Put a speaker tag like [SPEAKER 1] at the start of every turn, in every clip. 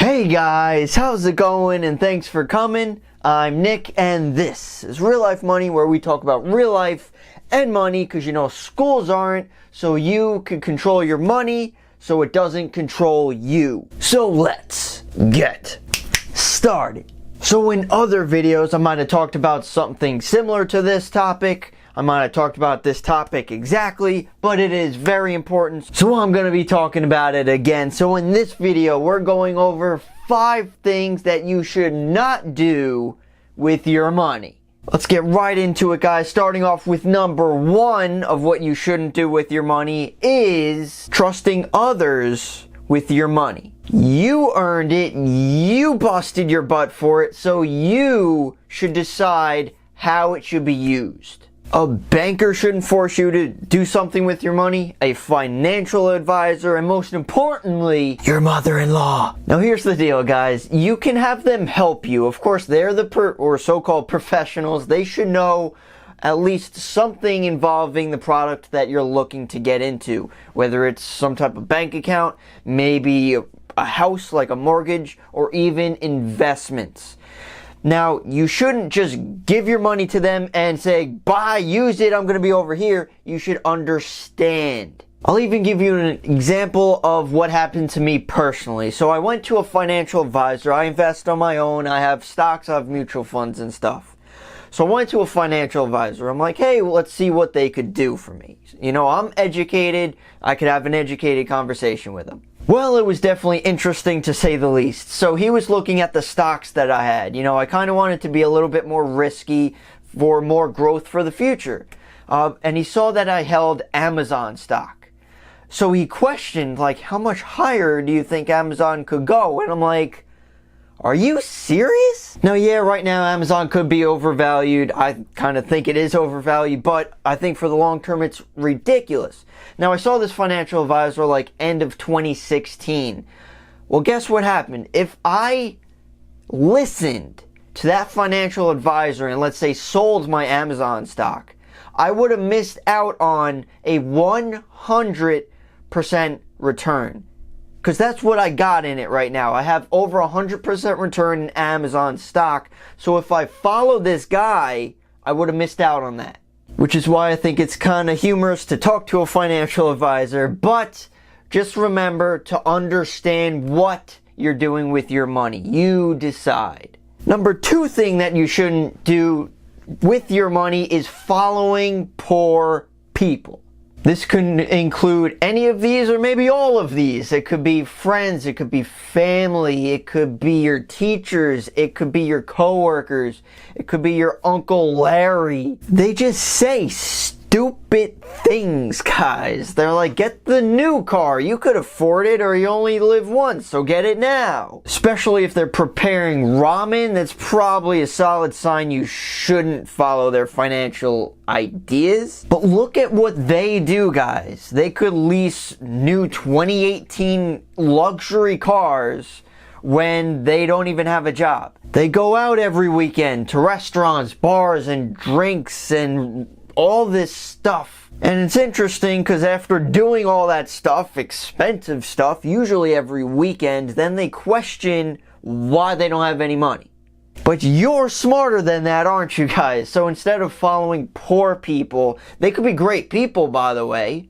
[SPEAKER 1] Hey guys, how's it going? And thanks for coming. I'm Nick and this is Real Life Money, where we talk about real life and money because schools aren't, so you can control your money so it doesn't control you. So let's get started. So in other videos I might have talked about something similar to this topic. I might have talked about this topic exactly, but it is very important, so I'm going to be talking about it again. So in this video, we're going over 5 things that you should not do with your money. Let's get right into it, guys. Starting off with number 1 of what you shouldn't do with your money is trusting others with your money. You earned it, you busted your butt for it, so you should decide how it should be used. A banker shouldn't force you to do something with your money, a financial advisor, and most importantly, your mother-in-law. Now here's the deal, guys. You can have them help you. Of course, they're the so-called professionals. They should know at least something involving the product that you're looking to get into. Whether it's some type of bank account, maybe a house like a mortgage, or even investments. Now, you shouldn't just give your money to them and say, bye, use it, I'm going to be over here. You should understand. I'll even give you an example of what happened to me personally. So I went to a financial advisor. I invest on my own. I have stocks, I have mutual funds and stuff. So I went to a financial advisor. I'm like, hey, let's see what they could do for me. I'm educated. I could have an educated conversation with them. Well, it was definitely interesting to say the least. So he was looking at the stocks that I had. I kind of wanted to be a little bit more risky for more growth for the future. And he saw that I held Amazon stock. So he questioned, how much higher do you think Amazon could go? And I'm like, are you serious? Now, yeah, right now Amazon could be overvalued. I kind of think it is overvalued, but I think for the long term it's ridiculous. Now, I saw this financial advisor end of 2016. Well, guess what happened? If I listened to that financial advisor and let's say sold my Amazon stock, I would have missed out on a 100% return. Because that's what I got in it right now. I have over 100% return in Amazon stock. So if I followed this guy, I would have missed out on that. Which is why I think it's kind of humorous to talk to a financial advisor. But just remember to understand what you're doing with your money. You decide. Number 2 thing that you shouldn't do with your money is following poor people. This could include any of these or maybe all of these. It could be friends, it could be family, it could be your teachers, it could be your coworkers, it could be your Uncle Larry. They just say stupid things, guys. They're like, get the new car. You could afford it or you only live once, so get it now. Especially if they're preparing ramen, that's probably a solid sign you shouldn't follow their financial ideas. But look at what they do, guys. They could lease new 2018 luxury cars when they don't even have a job. They go out every weekend to restaurants, bars, and drinks, and all this stuff. And it's interesting because after doing all that stuff, expensive stuff, usually every weekend, then they question why they don't have any money. But you're smarter than that, aren't you guys? So instead of following poor people, they could be great people, by the way,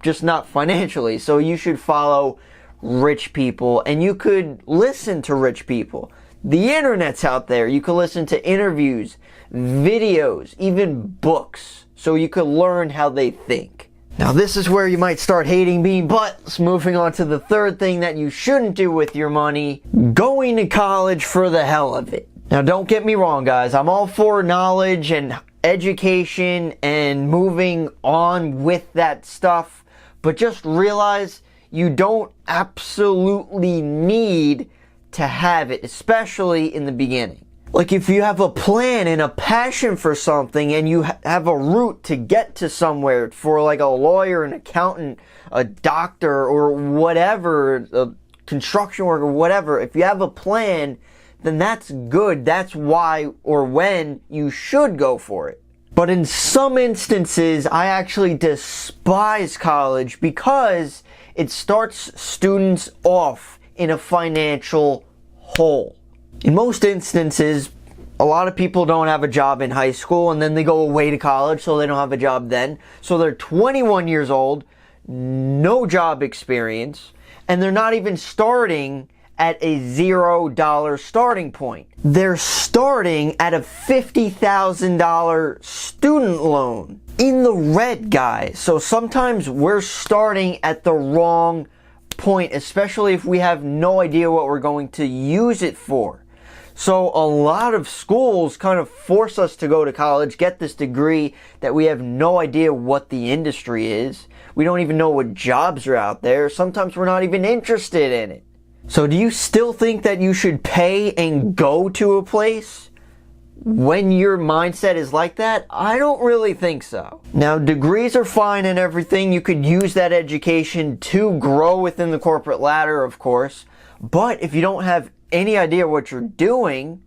[SPEAKER 1] just not financially. So you should follow rich people, and you could listen to rich people. The internet's out there. You can listen to interviews, videos, even books, so you can learn how they think. Now, this is where you might start hating me, but moving on to the 3rd thing that you shouldn't do with your money, going to college for the hell of it. Now, don't get me wrong, guys. I'm all for knowledge and education and moving on with that stuff, but just realize you don't absolutely need to have it, especially in the beginning. If you have a plan and a passion for something and you have a route to get to somewhere for a lawyer, an accountant, a doctor, or whatever, a construction worker, whatever, if you have a plan, then that's good. That's why or when you should go for it. But in some instances, I actually despise college because it starts students off in a financial hole. In most instances, a lot of people don't have a job in high school and then they go away to college, so they don't have a job then. So they're 21 years old, no job experience, and they're not even starting at a $0 starting point. They're starting at a $50,000 student loan. In the red, guys. So sometimes we're starting at the wrong point, especially if we have no idea what we're going to use it for. So a lot of schools kind of force us to go to college, get this degree that we have no idea what the industry is. We don't even know what jobs are out there. Sometimes we're not even interested in it. So do you still think that you should pay and go to a place when your mindset is like that? I don't really think so. Now, degrees are fine and everything. You could use that education to grow within the corporate ladder, of course. But if you don't have any idea what you're doing,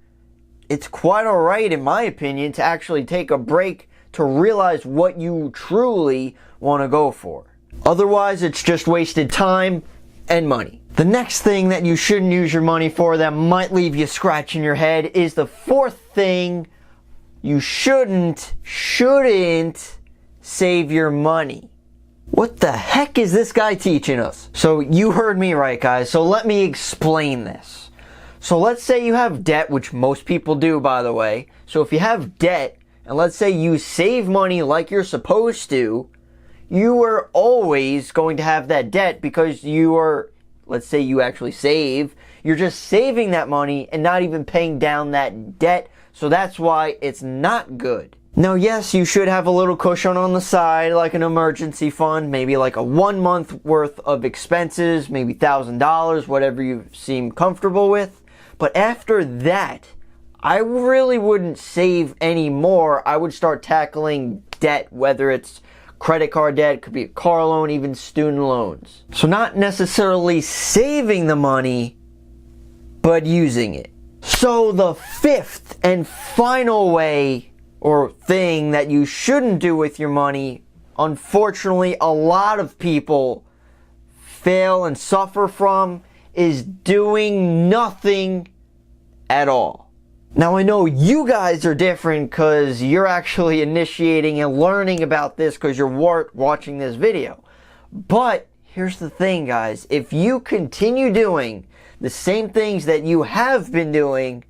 [SPEAKER 1] it's quite alright, in my opinion, to actually take a break to realize what you truly want to go for. Otherwise, it's just wasted time and money. The next thing that you shouldn't use your money for that might leave you scratching your head is the fourth thing. You shouldn't save your money. What the heck is this guy teaching us? So you heard me right, guys. So let me explain this. So let's say you have debt, which most people do, by the way. So if you have debt, and let's say you save money like you're supposed to, you are always going to have that debt because you are, let's say you actually save, you're just saving that money and not even paying down that debt. So that's why it's not good. Now, yes, you should have a little cushion on the side, like an emergency fund, maybe like a 1 month worth of expenses, maybe $1,000, whatever you seem comfortable with. But after that, I really wouldn't save any more. I would start tackling debt, whether it's credit card debt, could be a car loan, even student loans. So not necessarily saving the money, but using it. So the fifth and final way or thing that you shouldn't do with your money, unfortunately a lot of people fail and suffer from, is doing nothing at all. Now, I know you guys are different because you're actually initiating and learning about this because you're watching this video. But here's the thing, guys. If you continue doing the same things that you have been doing,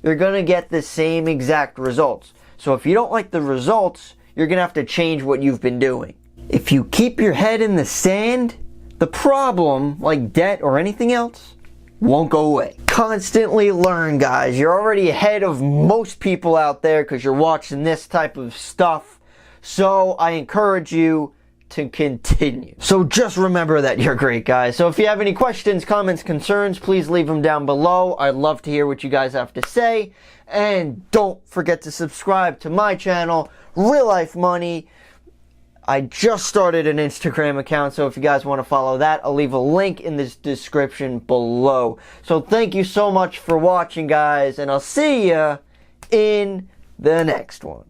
[SPEAKER 1] you're going to get the same exact results. So if you don't like the results, you're going to have to change what you've been doing. If you keep your head in the sand, the problem, like debt or anything else, won't go away. Constantly learn, guys. You're already ahead of most people out there because you're watching this type of stuff. So I encourage you to continue. So just remember that you're great, guys. So if you have any questions, comments, concerns, please leave them down below. I'd love to hear what you guys have to say. And don't forget to subscribe to my channel, Real Life Money. I just started an Instagram account, so if you guys want to follow that, I'll leave a link in the description below. So thank you so much for watching, guys, and I'll see you in the next one.